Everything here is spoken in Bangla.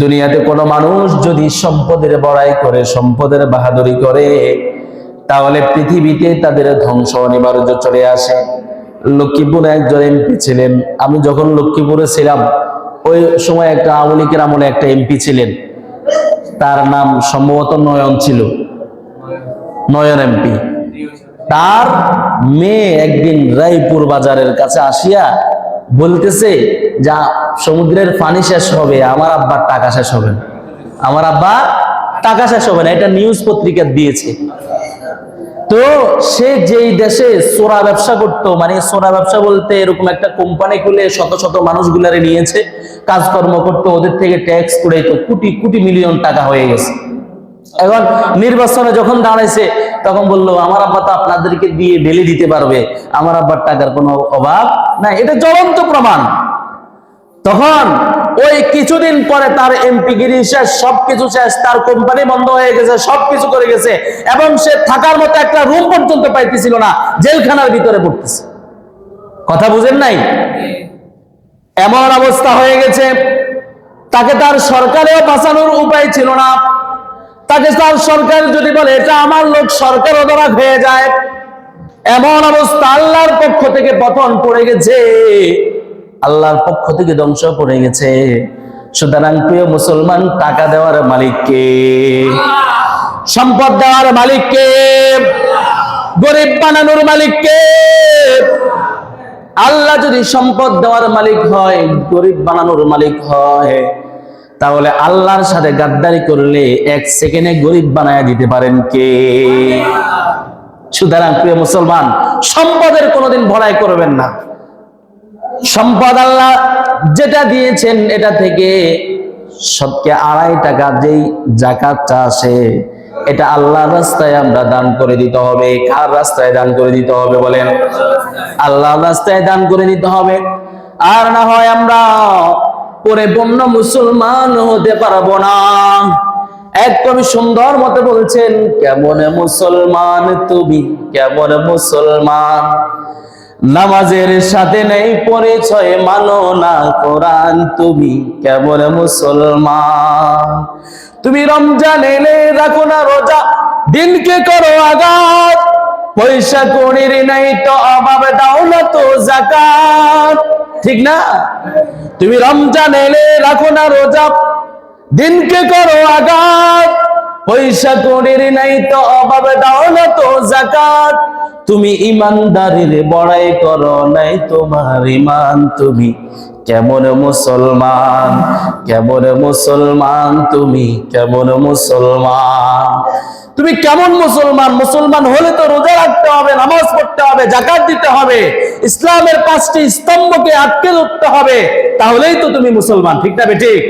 দুনিয়াতে কোনো মানুষ যদি সম্পদের বড়াই করে, সম্পদের বাহাদুরি করে, তাহলে পৃথিবীতে তাদের ধ্বংস অনিবার্য চলে আসে। লক্ষ্মীপুরে একজন এমপি ছিলেন। আমি যখন লক্ষ্মীপুরে ছিলাম, ওই সময় একটা আওয়ামী লীগের আমলে একটা এমপি ছিলেন, তার নাম সম্ভবত নয়ন ছিল, নয়ন এমপি। তার মেয়ে একদিন রায়পুর বাজারের কাছে আসিয়া বলতেছে, যা সমুদ্রের পানি শেষ হবে, আমার আব্বার টাকা শেষ হবে না, আমার আব্বা টাকা শেষ হবে না। এটা নিউজ পত্রিকা দিয়েছে। তো সে যেই দেশে সোনা ব্যবসা করতো, মানে সোনা ব্যবসা বলতে এরকম একটা কোম্পানি খুলে শত শত মানুষগুলারে নিয়েছে, কাজকর্ম করতো, ওদের থেকে ট্যাক্স কুড়াইতো, কোটি কোটি মিলিয়ন টাকা হয়ে গেছে। এখন নির্বাচনে যখন দাঁড়াইছে তখন বললো, আমার আব্বা তো আপনাদেরকে দিয়ে ঢেলে দিতে পারবে, আমার আব্বার টাকার কোনো অভাব নাই। এটা জ্বলন্ত প্রমাণ। তখন ওই কিছুদিন পরে তার এমপিগিরি শেষ, সবকিছু শেষ, তার কোম্পানি বন্ধ হয়ে গেছে, সবকিছু করে গেছে, এবং সে থাকার মতো একটা রুম পর্যন্ত পাইতেছিল না, জেলখানার ভিতরে পড়তেছে। কথা বুঝেন নাই? এমন অবস্থা হয়ে গেছে, তাকে তার সরকারেও বাঁচানোর উপায় ছিল না। তাকে তার সরকার যদি বলে এটা আমার লোক, সরকার অধরা হয়ে যায়। এমন অবস্থা, আল্লাহর পক্ষ থেকে পতন পড়ে গেছে, আল্লাহর পক্ষ থেকে ধ্বংস পড়ে গেছে। সুতরাং প্রিয় মুসলমান, টাকা দেওয়ার মালিক কে? সম্পদ দেওয়ার মালিক কে? গরিব বানানোর মালিক কে? আল্লাহ যদি সম্পদ দেওয়ার মালিক হয়, গরিব বানানোর মালিক হয়, তাহলে আল্লাহর সাথে গাদ্দারি করলে এক সেকেন্ডে গরিব বানায় দিতে পারেন কে? সুতরাং প্রিয় মুসলমান, সম্পদের কোনোদিন ভড়াই করবেন না। সম্পদ আল্লাহ যেটা দিয়েছেন, এটা থেকে সবকে 2.5 টাকা যেই যাকাতটা আসে, এটা আল্লাহর রাস্তায় আমরা দান করে দিতে হবে। কার রাস্তায় দান করে দিতে হবে বলেন? আল্লাহর রাস্তায় দান করে দিতে হবে। আর না হয় আমরা পরিপূর্ণ মুসলমান হতে পারবো না। এক কবি সুন্দর মতে বলছেন, কেমন মুসলমান তুমি, কেমন মুসলমান, নামাজের সাথে নেই পরিচয়, মানো না কোরআন, তুমি কেমন মুসলমান। তুমি রমজান এলে রাখো না রোজা, দিনকে করো আঘাত, পয়সা কড়ির নাই তো অভাব, দাও না তো যাকাত। ঠিক না? তুমি রমজান এলে রাখো না রোজা, দিনকে করো আঘাত, পয়সা কড়ির নাই তো অভাব, দাও না তো যাকাত। তুমি ইমানদারির বড়াই করো নাই তোমার ইমান, তুমি কেমন মুসলমান, কেমন মুসলমান, তুমি কেমন মুসলমান। তুমি কেমন মুসলমান? মুসলমান হলে তো রোজা রাখতে হবে, নামাজ পড়তে হবে, যাকাত দিতে হবে, ইসলামের 5টি স্তম্ভকে আটকে ধরতে হবে, তাহলেই তো তুমি মুসলমান। ঠিক না? ঠিক।